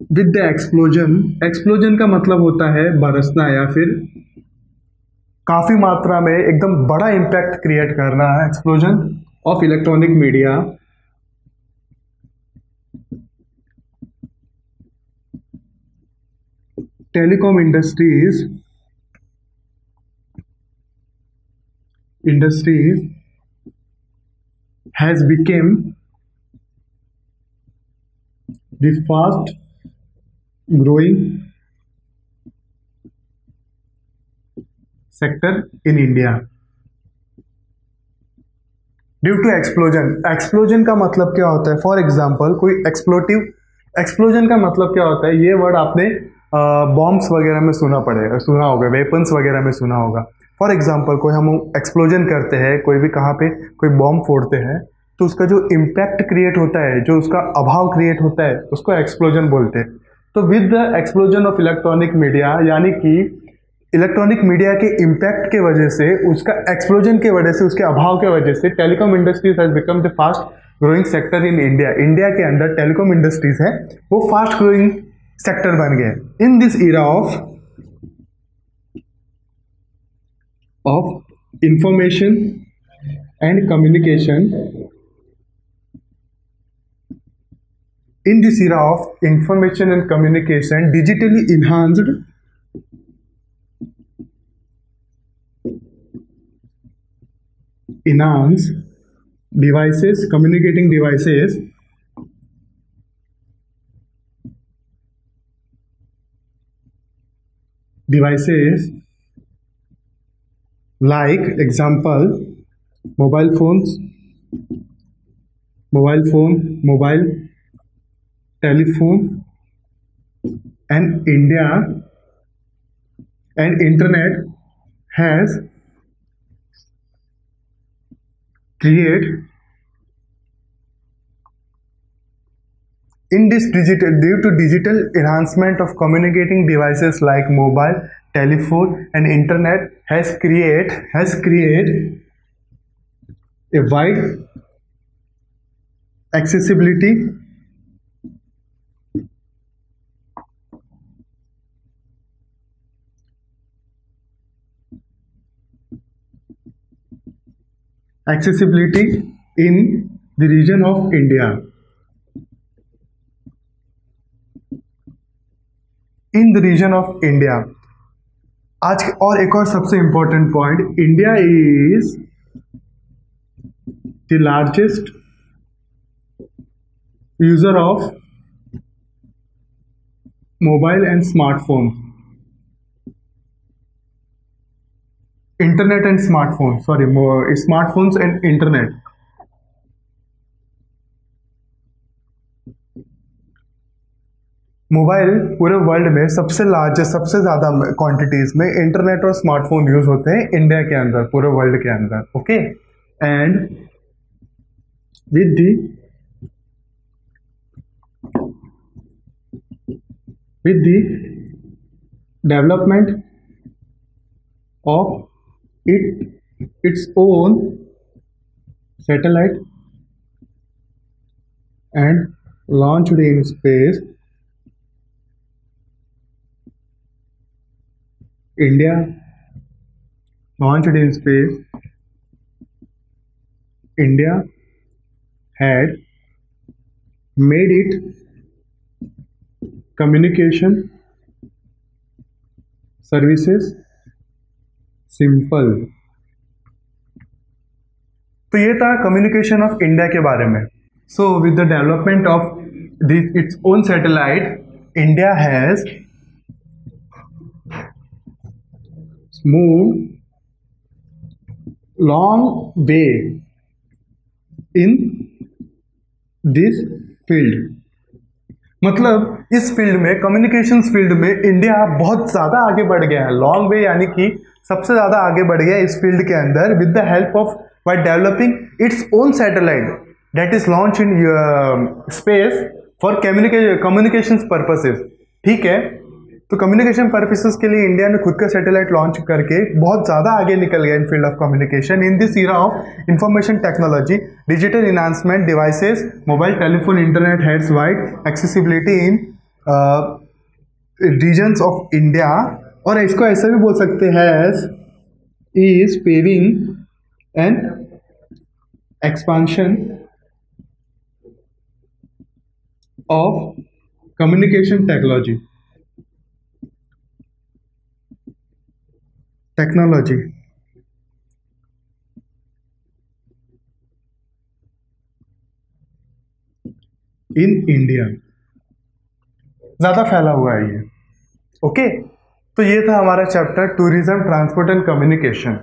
With the explosion, explosion का मतलब होता है बरसना या फिर काफी मात्रा में एकदम बड़ा इम्पैक्ट क्रिएट करना है। Explosion of electronic media telecom industries has become the fast growing sector in India due to explosion. Explosion का मतलब क्या होता है? फॉर एग्जाम्पल कोई एक्सप्लोटिव, एक्सप्लोजन का मतलब क्या होता है? ये वर्ड आपने बॉम्ब्स वगैरह में सुना होगा, वेपन्स वगैरह में सुना होगा। फॉर एग्जाम्पल कोई हम एक्सप्लोजन करते हैं, कोई भी कहाँ पे कोई बॉम्ब फोड़ते हैं, तो उसका जो इम्पैक्ट क्रिएट होता है, जो उसका अभाव क्रिएट होता है, उसको एक्सप्लोजन बोलते हैं। तो with the explosion of electronic media, यानी कि इलेक्ट्रॉनिक मीडिया के इम्पैक्ट के वजह से, उसका एक्सप्लोजन के वजह से, उसके अभाव के वजह से telecom industries has become the fast growing sector in India. India के अंदर टेलीकॉम इंडस्ट्रीज है वो फास्ट ग्रोइंग सेक्टर बन गए। In this era of information and communication, in this era of information and communication, digitally enhanced devices, communicating devices like example mobile telephone and internet has created in this digital, due to digital enhancement of communicating devices like mobile, telephone and internet has created a wide accessibility in the region of India. In the region of India. आज और एक और सबसे important point, India is the largest user of mobile and smartphone, internet and smartphone, sorry smartphones and internet. Mobile पूरे world में सबसे largest, सबसे ज्यादा क्वांटिटीज में इंटरनेट और स्मार्टफोन यूज होते हैं इंडिया के अंदर, पूरे वर्ल्ड के अंदर। Okay, and with the development of its own satellite and launched in space, India launched in space, India had made it communication services simple। तो ये था कम्युनिकेशन ऑफ इंडिया के बारे में। So with the development of its own satellite, India has moved long way in this field। मतलब इस field में, communications field में इंडिया बहुत ज्यादा आगे बढ़ गया है। लॉन्ग वे यानी कि सबसे ज्यादा आगे बढ़ गया इस फील्ड के अंदर, with the help of by developing its own satellite that is launch in space for communications purposes. ठीक है, तो कम्युनिकेशन पर्पसेस के लिए इंडिया ने खुद का सैटेलाइट लॉन्च करके बहुत ज़्यादा आगे निकल गया in field of communication. In this era of information technology, digital enhancement devices, mobile telephone, internet has wide accessibility in regions of India, और इसको ऐसा भी बोल सकते हैं as is paving an expansion of communication technology in India। ज़्यादा फैला हुआ है ये। ओके, तो ये था हमारा chapter tourism, transport and communication.